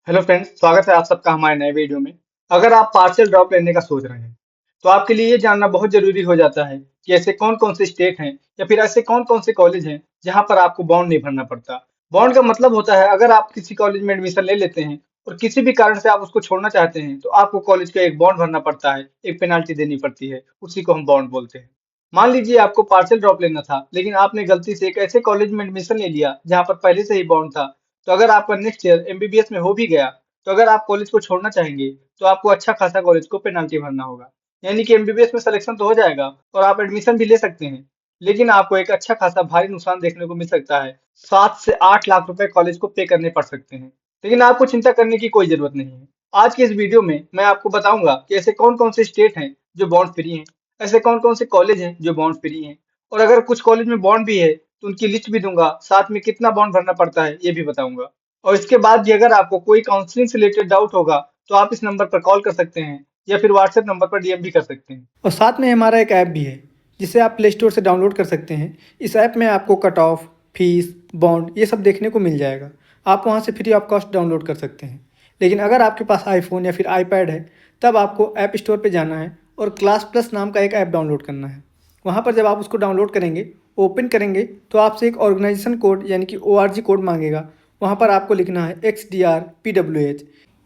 Hello friends, स्वागत है आप सबका हमारे नए वीडियो में। अगर आप पार्शियल ड्रॉप लेने का सोच रहे हैं तो आपके लिए ये जानना बहुत जरूरी हो जाता है कि ऐसे कौन कौन से स्टेट हैं या फिर ऐसे कौन कौन से कॉलेज हैं जहां पर आपको बॉन्ड नहीं भरना पड़ता। बॉन्ड का मतलब होता है अगर आप किसी कॉलेज में एडमिशन ले लेते हैं और किसी भी कारण से आप उसको छोड़ना चाहते हैं तो आपको कॉलेज का एक बॉन्ड भरना पड़ता है, एक पेनाल्टी देनी पड़ती है, उसी को हम बॉन्ड बोलते हैं। मान लीजिए आपको पार्शियल ड्रॉप लेना था लेकिन आपने गलती से एक ऐसे कॉलेज में एडमिशन ले लिया जहां पर पहले से ही बॉन्ड था। तो अगर आपका नेक्स्ट ईयर एमबीबीएस में हो भी गया तो अगर आप कॉलेज को छोड़ना चाहेंगे तो आपको अच्छा खासा कॉलेज को पेनाल्टी भरना होगा। यानी कि एमबीबीएस में सिलेक्शन तो हो जाएगा और आप एडमिशन भी ले सकते हैं, लेकिन आपको एक अच्छा खासा भारी नुकसान देखने को मिल सकता है। 7 से 8 लाख रुपए कॉलेज को पे करने पड़ सकते हैं। लेकिन आपको चिंता करने की कोई जरूरत नहीं है। आज के इस वीडियो में मैं आपको बताऊंगा कि ऐसे कौन कौन से स्टेट हैं जो बॉन्ड फ्री हैं, ऐसे कौन कौन से कॉलेज हैं जो बॉन्ड फ्री हैं, और अगर कुछ कॉलेज में बॉन्ड भी है तो उनकी लिस्ट भी दूंगा, साथ में कितना बॉन्ड भरना पड़ता है ये भी बताऊंगा। और इसके बाद भी अगर आपको कोई काउंसलिंग से रिलेटेड डाउट होगा तो आप इस नंबर पर कॉल कर सकते हैं या फिर व्हाट्सएप नंबर पर डीएम भी कर सकते हैं। और साथ में हमारा एक ऐप भी है जिसे आप प्ले स्टोर से डाउनलोड कर सकते हैं। इस ऐप में आपको कट ऑफ, फीस, बॉन्ड ये सब देखने को मिल जाएगा। आप वहां से फ्री ऑफ कॉस्ट डाउनलोड कर सकते हैं। लेकिन अगर आपके पास आईफोन या फिर आईपैड है तब आपको ऐप स्टोर पे जाना है और क्लास प्लस नाम का एक ऐप डाउनलोड करना है। वहाँ पर जब आप उसको डाउनलोड करेंगे, ओपन करेंगे तो आपसे एक ऑर्गेनाइजेशन कोड यानी कि ORG कोड मांगेगा। वहाँ पर आपको लिखना है XDRPWH।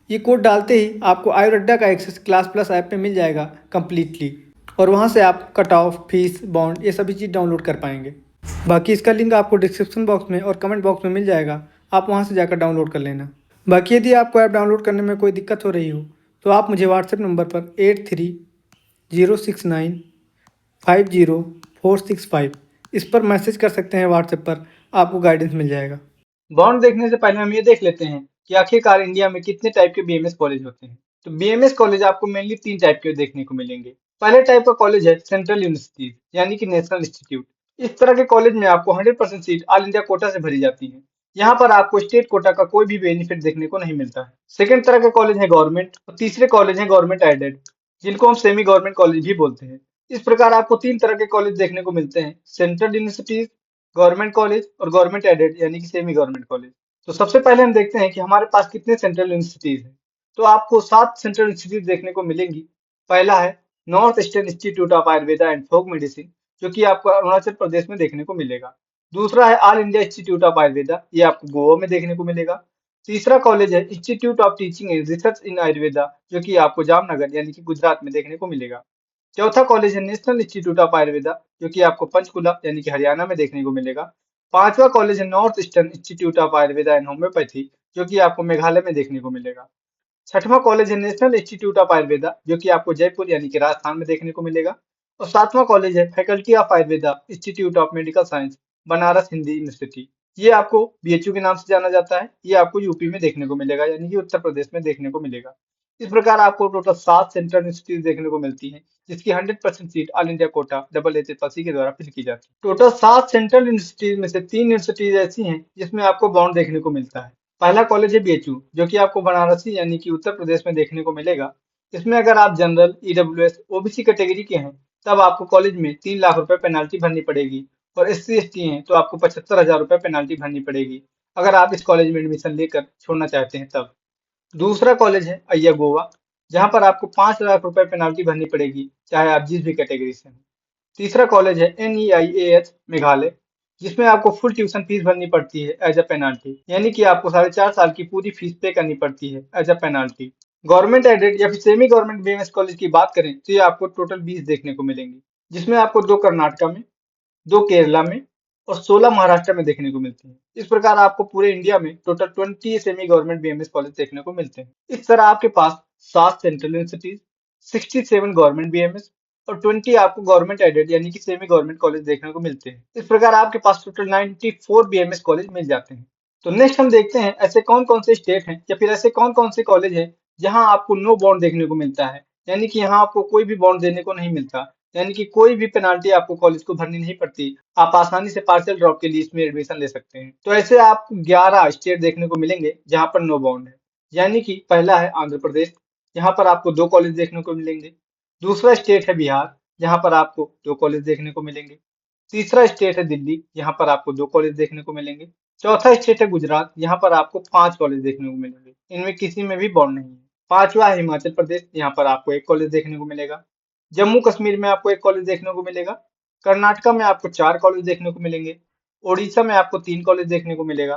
ये कोड डालते ही आपको आयुर अड्डा का एक्सेस क्लास प्लस ऐप पे मिल जाएगा कम्प्लीटली। और वहाँ से आप कट ऑफ, फीस, बॉन्ड ये सभी चीज़ डाउनलोड कर पाएंगे। बाकी इसका लिंक आपको डिस्क्रिप्शन बॉक्स में और कमेंट बॉक्स में मिल जाएगा। आप वहाँ से जाकर डाउनलोड कर लेना। बाकी यदि आपको ऐप डाउनलोड करने में कोई दिक्कत हो रही हो तो आप मुझे व्हाट्सएप नंबर पर 83 069 50 465 इस पर मैसेज कर सकते हैं। व्हाट्सएप पर आपको गाइडेंस मिल जाएगा। बॉन्ड देखने से पहले हम ये देख लेते हैं कि आखिरकार इंडिया में कितने टाइप के बीएमएस कॉलेज होते हैं। तो बीएमएस कॉलेज आपको मेनली 3 टाइप के देखने को मिलेंगे। पहले टाइप का कॉलेज है सेंट्रल यूनिवर्सिटीज यानी कि नेशनल इंस्टीट्यूट। इस तरह के कॉलेज में आपको 100% सीट ऑल इंडिया कोटा से भरी जाती है। यहाँ पर आपको स्टेट कोटा का कोई भी बेनिफिट देखने को नहीं मिलता है। सेकंड तरह के कॉलेज है गवर्नमेंट और तीसरे कॉलेज है गवर्नमेंट एडेड, जिनको हम सेमी गवर्नमेंट कॉलेज भी बोलते हैं। इस प्रकार आपको 3 तरह के कॉलेज देखने को मिलते हैं, सेंट्रल यूनिवर्सिटीज, गवर्नमेंट कॉलेज और गवर्नमेंट एडेड यानी कि सेमी गवर्नमेंट कॉलेज। तो सबसे पहले हम देखते हैं कि हमारे पास कितने सेंट्रल यूनिवर्सिटीज हैं। तो आपको 7 सेंट्रल यूनिवर्सिटीज देखने को मिलेंगी। पहला है north eastern institute of Ayurveda and folk medicine, जो कि आपको अरुणाचल प्रदेश में देखने को मिलेगा। दूसरा है all India institute of Ayurveda, ये आपको गोवा में देखने को मिलेगा। तीसरा कॉलेज है institute of teaching and research इन आयुर्वेदा, जो कि आपको जामनगर यानी कि गुजरात में देखने को मिलेगा। चौथा कॉलेज है नेशनल इंस्टीट्यूट ऑफ आयुर्वेदा, जो कि आपको पंचकुला यानी कि हरियाणा में देखने को मिलेगा। पांचवा कॉलेज है north eastern institute of Ayurveda and homeopathy, जो कि आपको मेघालय में देखने को मिलेगा। छठवां कॉलेज है नेशनल इंस्टीट्यूट ऑफ आयुर्वेदा, जो कि आपको जयपुर यानी कि राजस्थान में देखने को मिलेगा। और सातवां कॉलेज है faculty of Ayurveda institute of medical science, Banaras Hindi university. ये आपको बीएचयू के नाम से जाना जाता है। ये आपको यूपी में देखने को मिलेगा यानी कि उत्तर प्रदेश में देखने को मिलेगा। इस प्रकार आपको टोटल 7 सेंट्रल इंस्टीट्यूट देखने को मिलती है, जिसकी 100% seat all India quota double H के द्वारा फिल की जाती है। टोटल 7 सेंट्रल यूनिवर्सिटीज में से 3 यूनिवर्सिटीज ऐसी हैं जिसमें आपको बॉन्ड देखने को मिलता है। पहला कॉलेज है बीएचयू, जो कि आपको बनारसी यानी कि उत्तर प्रदेश में देखने को मिलेगा। इसमें अगर आप जनरल, ईडब्ल्यूएस, ओबीसी कैटेगरी के हैं तब आपको कॉलेज में 3 लाख रुपए पेनाल्टी भरनी पड़ेगी, और एससी एसटी हैं तो आपको 75,000 रुपए पेनाल्टी भरनी पड़ेगी अगर आप इस कॉलेज में एडमिशन लेकर छोड़ना चाहते हैं तब। दूसरा कॉलेज है अय्या गोवा, जहां पर आपको 5 लाख रुपए पेनाल्टी भरनी पड़ेगी चाहे आप जिस भी कैटेगरी से हैं। तीसरा कॉलेज है NEIAH मेघालय, जिसमें आपको फुल ट्यूशन फीस भरनी पड़ती है एज अ पेनाल्टी, यानी कि आपको 4.5 साल की पूरी फीस पे करनी पड़ती है as a penalty. Government aided या फिर सेमी गवर्नमेंट बीएमएस कॉलेज की बात करें तो ये आपको टोटल 20 देखने को मिलेंगी, जिसमें आपको 2 कर्नाटका में, 2 केरला में और 16 महाराष्ट्र में देखने को मिलती हैं। इस प्रकार आपको पूरे इंडिया में total 20 semi government BMS college देखने को मिलते हैं। इस तरह आपके पास 7 सेंट्रल यूनिवर्सिटीज, 67 गवर्नमेंट बीएमएस और 20 आपको गवर्नमेंट एडेड यानी कि सेमी गवर्नमेंट कॉलेज देखने को मिलते हैं। इस प्रकार आपके पास टोटल 94 बीएमएस कॉलेज मिल जाते हैं। तो नेक्स्ट हम देखते हैं ऐसे कौन कौन से स्टेट हैं या फिर ऐसे कौन कौन से कॉलेज हैं जहां आपको नो बॉन्ड देखने को मिलता है, यानी कि यहाँ आपको कोई भी बॉन्ड देने को नहीं मिलता, यानी कि कोई भी पेनाल्टी आपको कॉलेज को भरनी नहीं पड़ती। आप आसानी से पार्शियल ड्रॉप के लिए इसमें एडमिशन ले सकते हैं। तो ऐसे आपको 11 स्टेट देखने को मिलेंगे जहां पर नो बॉन्ड है। यानी कि पहला है आंध्र प्रदेश, यहाँ पर आपको 2 कॉलेज देखने को मिलेंगे। दूसरा स्टेट है बिहार, जहां पर आपको 2 कॉलेज देखने को मिलेंगे। तीसरा स्टेट है दिल्ली, यहाँ पर आपको 2 कॉलेज देखने को मिलेंगे। चौथा स्टेट है गुजरात। यहाँ पर आपको 5 कॉलेज देखने को मिलेंगे, इनमें किसी में भी बॉन्ड नहीं है। पांचवा है हिमाचल प्रदेश। यहाँ पर आपको 1 कॉलेज देखने को मिलेगा। जम्मू कश्मीर में आपको 1 कॉलेज देखने को मिलेगा। कर्नाटका में आपको 4 कॉलेज देखने को मिलेंगे। उड़ीसा में आपको 3 कॉलेज देखने को मिलेगा।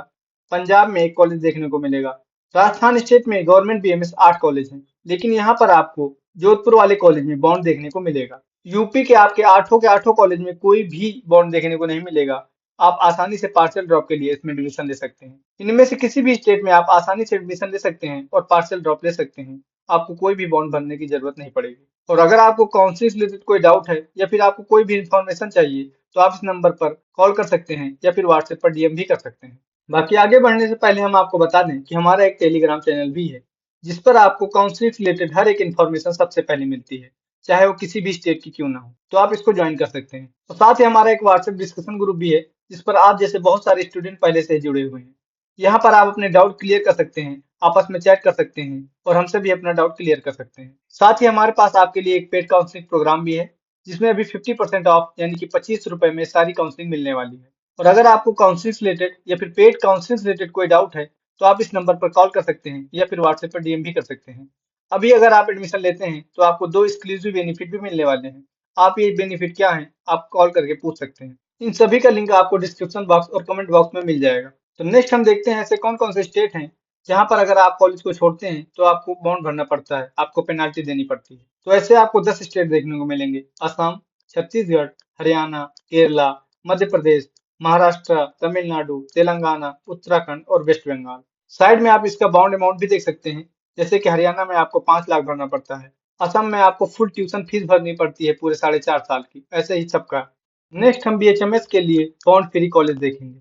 पंजाब में 1 कॉलेज देखने को मिलेगा। राजस्थान स्टेट में गवर्नमेंट बीएमएस 8 कॉलेज हैं, लेकिन यहाँ पर आपको जोधपुर वाले कॉलेज में बॉन्ड देखने को मिलेगा। यूपी के आठों कॉलेज में कोई भी बॉन्ड देखने को नहीं मिलेगा। आप आसानी से पार्शियल ड्रॉप के लिए इसमें एडमिशन ले सकते हैं। इनमें से किसी भी स्टेट में आप आसानी से एडमिशन ले सकते हैं और पार्शियल ड्रॉप ले सकते हैं। आपको कोई भी बॉन्ड भरने की जरूरत नहीं पड़ेगी। और अगर आपको काउंसलिंग से रिलेटेड कोई डाउट है या फिर आपको कोई भी इंफॉर्मेशन चाहिए, तो आप इस नंबर पर कॉल कर सकते हैं या फिर व्हाट्सएप पर डीएम भी कर सकते हैं। बाकी आगे बढ़ने से पहले हम आपको बता दें कि हमारा एक टेलीग्राम चैनल भी है, जिस पर आपको काउंसलिंग से रिलेटेड हर एक इन्फॉर्मेशन सबसे पहले मिलती है, चाहे वो किसी भी स्टेट की क्यों ना हो। तो आप इसको ज्वाइन कर सकते हैं। और साथ ही हमारा एक व्हाट्सएप डिस्कशन ग्रुप भी है, जिस पर आप जैसे बहुत सारे स्टूडेंट पहले से ही जुड़े हुए हैं। यहाँ पर आप अपने डाउट क्लियर कर सकते हैं, आपस में चैट कर सकते हैं और हमसे भी अपना डाउट क्लियर कर सकते हैं। साथ ही हमारे पास आपके लिए एक पेड काउंसलिंग प्रोग्राम भी है, जिसमें अभी 50% ऑफ यानी कि 25 रुपए में सारी काउंसलिंग मिलने वाली है। और अगर आपको काउंसलिंग से रिलेटेड या फिर पेड काउंसलिंग से रिलेटेड कोई डाउट है, तो आप इस नंबर पर कॉल कर सकते हैं या फिर व्हाट्सएप पर डीएम भी कर सकते हैं। अभी अगर आप एडमिशन लेते हैं तो आपको 2 एक्सक्लूसिव बेनिफिट भी मिलने वाले हैं। आप ये बेनिफिट क्या हैं, आप कॉल करके पूछ सकते हैं। इन सभी का लिंक आपको डिस्क्रिप्शन बॉक्स और कमेंट बॉक्स में मिल जाएगा। तो नेक्स्ट हम देखते हैं ऐसे कौन कौन से स्टेट हैं जहां पर अगर आप कॉलेज को छोड़ते हैं तो आपको बॉन्ड भरना पड़ता है, आपको पेनाल्टी देनी पड़ती है। तो ऐसे आपको 10 स्टेट देखने को मिलेंगे: असम, छत्तीसगढ़, हरियाणा, केरला, मध्य प्रदेश, महाराष्ट्र, तमिलनाडु, तेलंगाना, उत्तराखंड और वेस्ट बंगाल। साइड में आप इसका बाउंड अमाउंट भी देख सकते हैं, जैसे कि हरियाणा में आपको 5 लाख भरना पड़ता है। असम में आपको फुल ट्यूशन फीस भरनी पड़ती है पूरे 4.5 साल की। ऐसे ही सबका। नेक्स्ट हम बीएचएमएस के लिए बॉन्ड फ्री कॉलेज देखेंगे।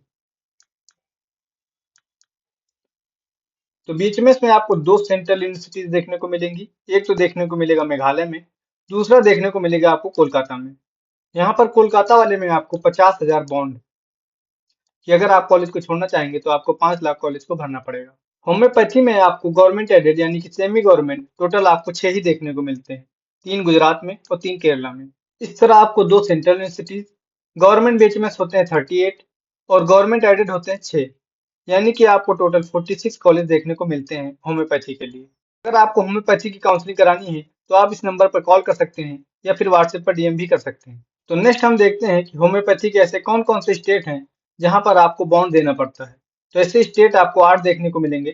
तो बीएचएमएस में आपको 2 सेंट्रल यूनिवर्सिटीज देखने को मिलेंगी। एक तो देखने को मिलेगा मेघालय में, दूसरा देखने को मिलेगा आपको कोलकाता में। यहाँ पर कोलकाता वाले में आपको 50,000 बॉन्ड, कि अगर आप कॉलेज को छोड़ना चाहेंगे तो आपको 5 लाख कॉलेज को भरना पड़ेगा। होम्योपैथी में आपको गवर्नमेंट एडेड यानी कि सेमी गवर्नमेंट टोटल आपको 6 ही देखने को मिलते हैं, 3 गुजरात में और 3 केरला में। इस तरह आपको 2 सेंट्रल यूनिवर्सिटीज, गवर्नमेंट बीएचएमएस होते हैं 38 और गवर्नमेंट एडेड होते हैं 6, यानी कि आपको टोटल 46 कॉलेज देखने को मिलते हैं होम्योपैथी के लिए। अगर आपको होम्योपैथी की काउंसलिंग करानी है तो आप इस नंबर पर कॉल कर सकते हैं या फिर व्हाट्सएप पर डीएम भी कर सकते हैं। तो नेक्स्ट हम देखते हैं कि होम्योपैथी के ऐसे कौन कौन से स्टेट हैं जहां पर आपको बॉन्ड देना पड़ता है। तो ऐसे स्टेट आपको 8 देखने को मिलेंगे।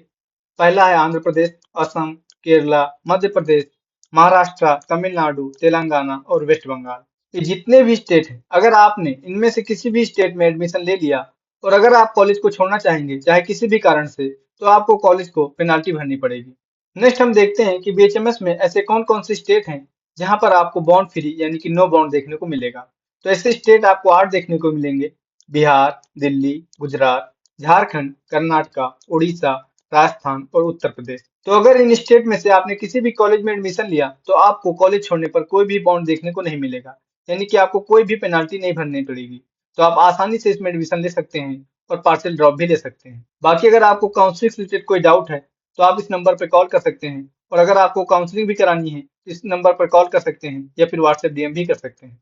पहला है आंध्र प्रदेश, असम, केरला, मध्य प्रदेश, महाराष्ट्र, तमिलनाडु, तेलंगाना और वेस्ट बंगाल। ये जितने भी स्टेट हैं, अगर आपने इनमें से किसी भी स्टेट में एडमिशन ले लिया और अगर आप कॉलेज को छोड़ना चाहेंगे चाहे किसी भी कारण से, तो आपको कॉलेज को पेनाल्टी भरनी पड़ेगी। नेक्स्ट हम देखते हैं कि बीएचएमएस में ऐसे कौन कौन से स्टेट हैं जहां पर आपको बॉन्ड फ्री यानी कि नो बॉन्ड देखने को मिलेगा। तो ऐसे स्टेट आपको 8 देखने को मिलेंगे: बिहार, दिल्ली, गुजरात, झारखंड, कर्नाटका, उड़ीसा, राजस्थान और उत्तर प्रदेश। तो अगर इन स्टेट में से आपने किसी भी कॉलेज में एडमिशन लिया तो आपको कॉलेज छोड़ने पर कोई भी बॉन्ड देखने को नहीं मिलेगा, यानी कि आपको कोई भी पेनाल्टी नहीं भरनी पड़ेगी। तो आप आसानी से इसमें एडमिशन ले सकते हैं और पार्शियल ड्रॉप भी ले सकते हैं। बाकी अगर आपको काउंसलिंग से रिलेटेड कोई डाउट है तो आप इस नंबर पर कॉल कर सकते हैं और अगर आपको काउंसलिंग भी करानी है, इस नंबर पर कॉल कर सकते हैं या फिर व्हाट्सएप डीएम भी कर सकते हैं।